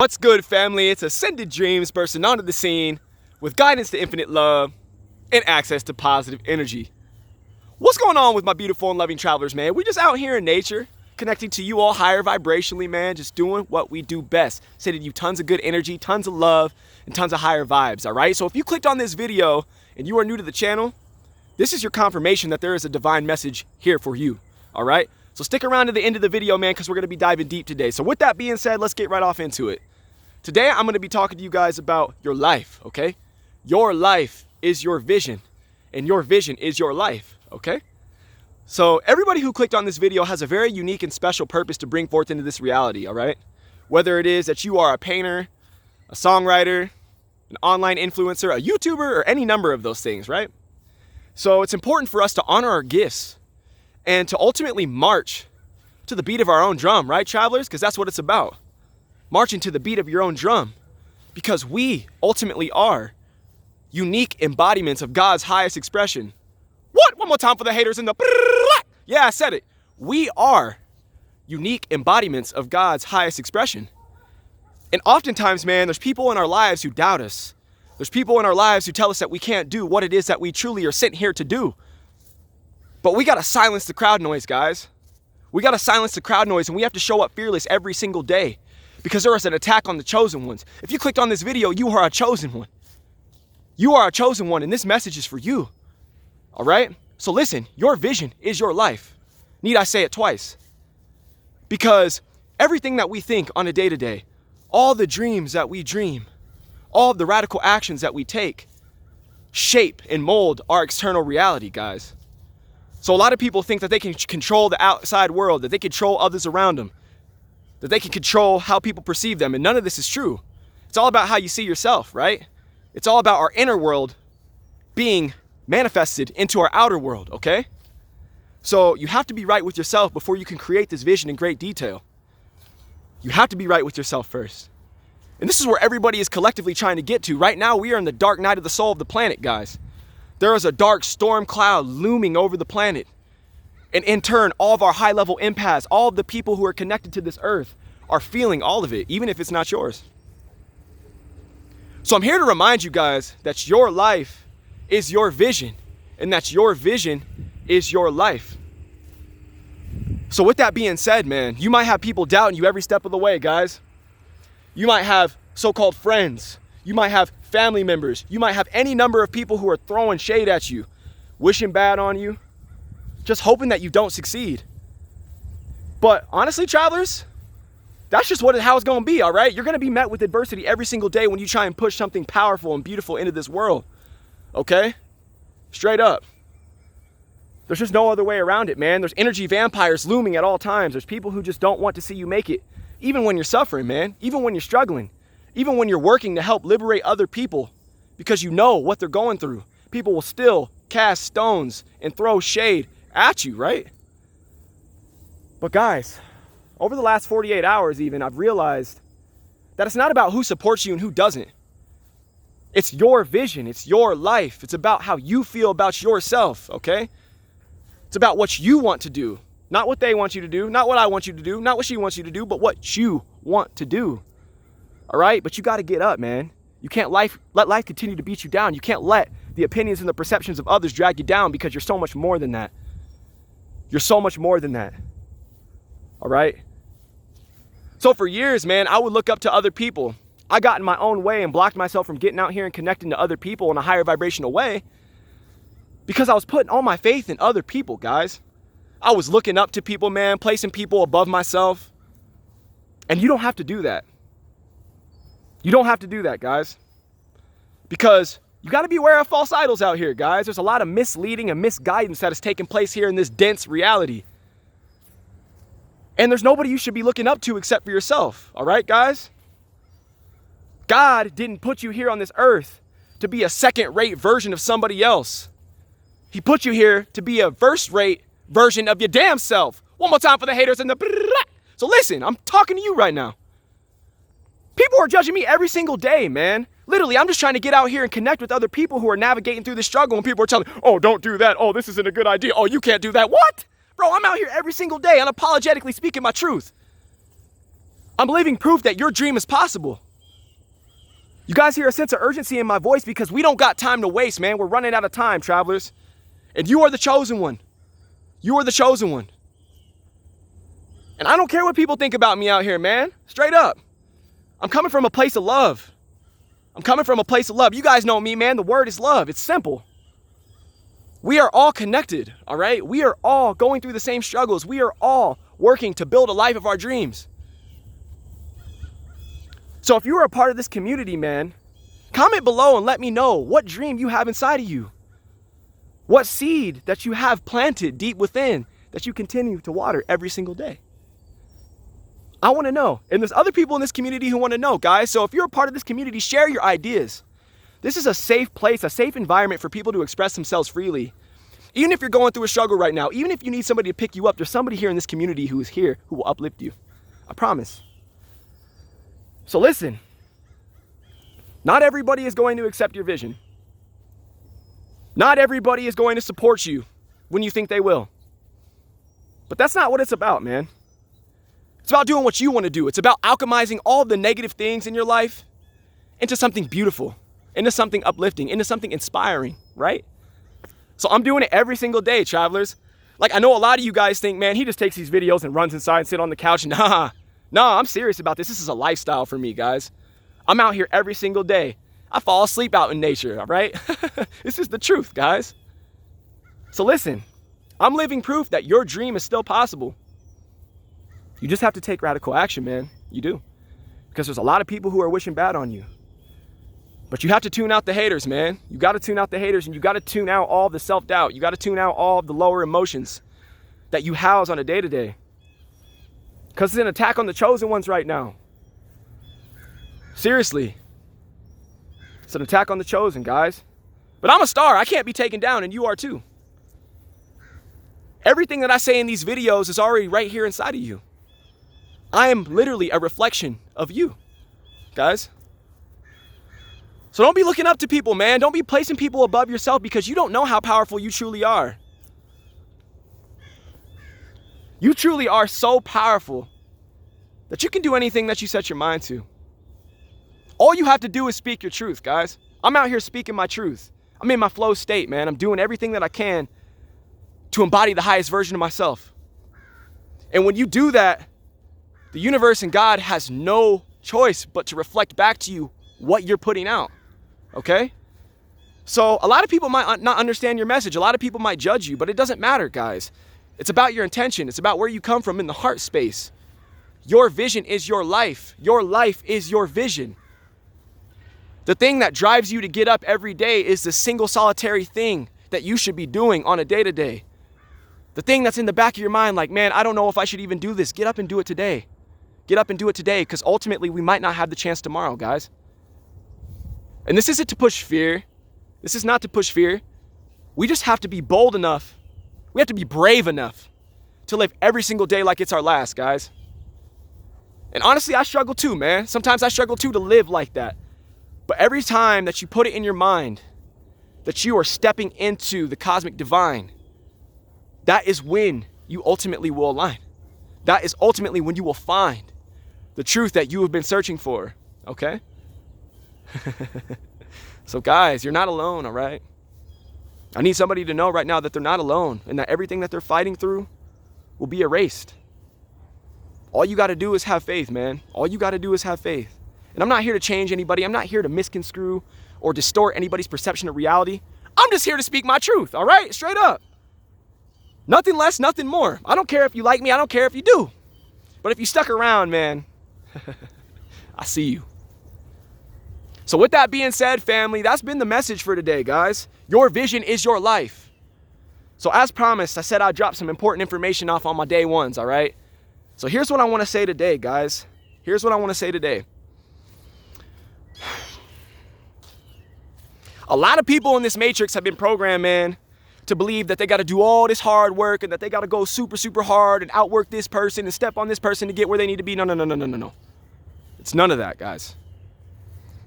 What's good, family? It's Ascended Dreams bursting onto the scene with guidance to infinite love and access to positive energy. What's going on with my beautiful and loving travelers, man? We're just out here in nature, connecting to you all higher vibrationally, man, just doing what we do best. Sending you tons of good energy, tons of love, and tons of higher vibes, all right? So if you clicked on this video and you are new to the channel, this is your confirmation that there is a divine message here for you, all right? So stick around to the end of the video, man, because we're going to be diving deep today. So with that being said, let's get right off into it. Today, I'm going to be talking to you guys about your life, okay? Your life is your vision, and your vision is your life, okay? So everybody who clicked on this video has a very unique and special purpose to bring forth into this reality, all right? Whether it is that you are a painter, a songwriter, an online influencer, a YouTuber, or any number of those things, right? So it's important for us to honor our gifts and to ultimately march to the beat of our own drum, right, travelers? Because that's what it's about. Marching to the beat of your own drum, because we ultimately are unique embodiments of God's highest expression. What? One more time for the haters in the... Yeah, I said it. We are unique embodiments of God's highest expression. And oftentimes, man, there's people in our lives who doubt us. There's people in our lives who tell us that we can't do what it is that we truly are sent here to do. But we got to silence the crowd noise, guys. We got to silence the crowd noise, and we have to show up fearless every single day. Because there is an attack on the chosen ones. If you clicked on this video, you are a chosen one. You are a chosen one, and this message is for you. All right? So listen, your vision is your life. Need I say it twice? Because everything that we think on a day-to-day, all the dreams that we dream, all of the radical actions that we take, shape and mold our external reality, guys. So a lot of people think that they can control the outside world, that they control others around them, that they can control how people perceive them, and none of this is true. It's all about how you see yourself, right? It's all about our inner world being manifested into our outer world, okay? So you have to be right with yourself before you can create this vision in great detail. You have to be right with yourself first. And this is where everybody is collectively trying to get to. Right now, we are in the dark night of the soul of the planet, guys. There is a dark storm cloud looming over the planet. And in turn, all of our high-level empaths, all of the people who are connected to this earth are feeling all of it, even if it's not yours. So I'm here to remind you guys that your life is your vision, and that your vision is your life. So with that being said, man, you might have people doubting you every step of the way, guys. You might have so-called friends. You might have family members. You might have any number of people who are throwing shade at you, wishing bad on you, just hoping that you don't succeed. But honestly, travelers, that's just how it's going to be, all right? You're going to be met with adversity every single day when you try and push something powerful and beautiful into this world, okay? Straight up. There's just no other way around it, man. There's energy vampires looming at all times. There's people who just don't want to see you make it, even when you're suffering, man, even when you're struggling, even when you're working to help liberate other people because you know what they're going through. People will still cast stones and throw shade at you, right? But guys, over the last 48 hours even, I've realized that it's not about who supports you and who doesn't. It's your vision, it's your life. It's about how you feel about yourself, okay? It's about what you want to do, not what they want you to do, not what I want you to do, not what she wants you to do, but what you want to do, all right? But you got to get up, man. You can't let life continue to beat you down. You can't let the opinions and the perceptions of others drag you down, because you're so much more than that. You're so much more than that. All right? So for years, man, I would look up to other people. I got in my own way and blocked myself from getting out here and connecting to other people in a higher vibrational way because I was putting all my faith in other people, guys. I was looking up to people, man, placing people above myself. And you don't have to do that. You don't have to do that, guys. Because you got to be aware of false idols out here, guys. There's a lot of misleading and misguidance that has taken place here in this dense reality. And there's nobody you should be looking up to except for yourself. All right, guys? God didn't put you here on this earth to be a second-rate version of somebody else. He put you here to be a first-rate version of your damn self. One more time for the haters and the... So listen, I'm talking to you right now. People are judging me every single day, man. Literally, I'm just trying to get out here and connect with other people who are navigating through the struggle, and people are telling me, oh, don't do that. Oh, this isn't a good idea. Oh, you can't do that. What? Bro, I'm out here every single day unapologetically speaking my truth. I'm living proof that your dream is possible. You guys hear a sense of urgency in my voice because we don't got time to waste, man. We're running out of time, travelers. And you are the chosen one. You are the chosen one. And I don't care what people think about me out here, man. Straight up. I'm coming from a place of love. I'm coming from a place of love. You guys know me, man. The word is love. It's simple. We are all connected, all right? We are all going through the same struggles. We are all working to build a life of our dreams. So if you are a part of this community, man, comment below and let me know what dream you have inside of you. What seed that you have planted deep within that you continue to water every single day. I want to know. And there's other people in this community who want to know, guys. So if you're a part of this community, share your ideas. This is a safe place, a safe environment for people to express themselves freely. Even if you're going through a struggle right now, even if you need somebody to pick you up, there's somebody here in this community who is here who will uplift you. I promise. So listen, not everybody is going to accept your vision. Not everybody is going to support you when you think they will. But that's not what it's about, man. It's about doing what you want to do. It's about alchemizing all the negative things in your life into something beautiful, into something uplifting, into something inspiring, right? So I'm doing it every single day, travelers. Like, I know a lot of you guys think, man, he just takes these videos and runs inside and sit on the couch. Nah, I'm serious about this. This is a lifestyle for me, guys. I'm out here every single day. I fall asleep out in nature, all right? This is the truth, guys. So listen, I'm living proof that your dream is still possible. You just have to take radical action, man. You do. Because there's a lot of people who are wishing bad on you. But you have to tune out the haters, man. You got to tune out the haters, and you got to tune out all the self-doubt. You got to tune out all the lower emotions that you house on a day-to-day. Because it's an attack on the chosen ones right now. Seriously. It's an attack on the chosen, guys. But I'm a star. I can't be taken down, and you are too. Everything that I say in these videos is already right here inside of you. I am literally a reflection of you, guys. So don't be looking up to people, man. Don't be placing people above yourself because you don't know how powerful you truly are. You truly are so powerful that you can do anything that you set your mind to. All you have to do is speak your truth, guys. I'm out here speaking my truth. I'm in my flow state, man. I'm doing everything that I can to embody the highest version of myself. And when you do that, the universe and God has no choice but to reflect back to you what you're putting out, okay? So a lot of people might not understand your message. A lot of people might judge you, but it doesn't matter, guys. It's about your intention. It's about where you come from in the heart space. Your vision is your life. Your life is your vision. The thing that drives you to get up every day is the single solitary thing that you should be doing on a day-to-day. The thing that's in the back of your mind, like, man, I don't know if I should even do this. Get up and do it today. Get up and do it today, because ultimately we might not have the chance tomorrow, guys. And this isn't to push fear. This is not to push fear. We just have to be bold enough. We have to be brave enough to live every single day like it's our last, guys. And honestly, I struggle too, man. Sometimes I struggle too to live like that. But every time that you put it in your mind that you are stepping into the cosmic divine, that is when you ultimately will align. That is ultimately when you will find the truth that you have been searching for, okay? So guys, you're not alone, all right? I need somebody to know right now that they're not alone and that everything that they're fighting through will be erased. All you got to do is have faith, man. All you got to do is have faith. And I'm not here to change anybody. I'm not here to misconstrue or distort anybody's perception of reality. I'm just here to speak my truth, all right? Straight up. Nothing less, nothing more. I don't care if you like me. I don't care if you do. But if you stuck around, man, I see you. So with that being said, family, that's been the message for today, guys. Your vision is your life. So as promised, I said I'd drop some important information off on my day ones, all right? So here's what I want to say today, guys. Here's what I want to say today. A lot of people in this matrix have been programmed, man, to believe that they got to do all this hard work and that they got to go super, super hard and outwork this person and step on this person to get where they need to be. No. It's none of that, guys.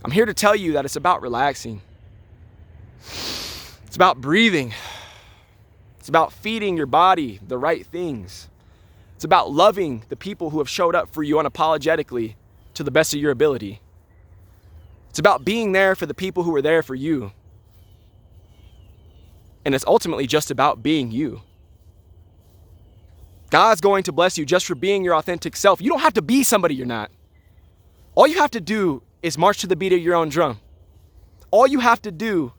I'm here to tell you that it's about relaxing. It's about breathing. It's about feeding your body the right things. It's about loving the people who have showed up for you unapologetically to the best of your ability. It's about being there for the people who are there for you. And it's ultimately just about being you. God's going to bless you just for being your authentic self. You don't have to be somebody you're not. All you have to do is march to the beat of your own drum. All you have to do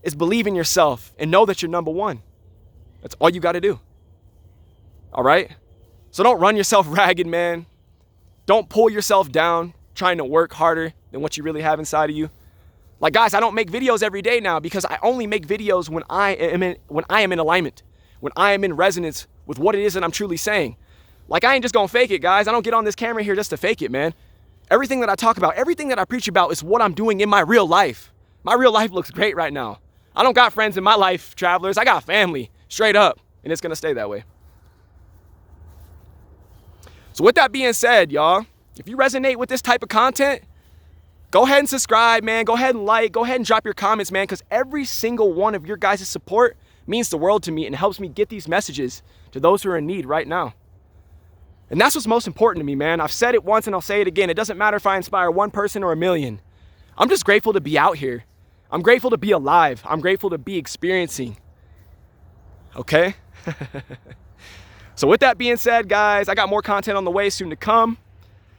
is believe in yourself and know that you're number one. That's all you got to do. All right? So don't run yourself ragged, man. Don't pull yourself down trying to work harder than what you really have inside of you. Like, guys, I don't make videos every day now because I only make videos when I am in alignment, when I am in resonance with what it is that I'm truly saying. Like, I ain't just gonna fake it, guys. I don't get on this camera here just to fake it, man. Everything that I talk about, everything that I preach about is what I'm doing in my real life. My real life looks great right now. I don't got friends in my life, travelers. I got family, straight up, and it's gonna stay that way. So with that being said, y'all, if you resonate with this type of content, go ahead and subscribe, man. Go ahead and like, go ahead and drop your comments, man, because every single one of your guys' support means the world to me and helps me get these messages to those who are in need right now. And that's what's most important to me, man. I've said it once and I'll say it again. It doesn't matter if I inspire one person or a million. I'm just grateful to be out here. I'm grateful to be alive. I'm grateful to be experiencing. Okay? So with that being said, guys, I got more content on the way soon to come.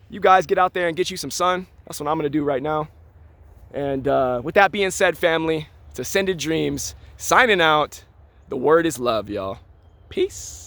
You guys get out there and get you some sun. That's what I'm gonna do right now. And with that being said, family, it's Ascended Dreamz signing out. The word is love, y'all. Peace.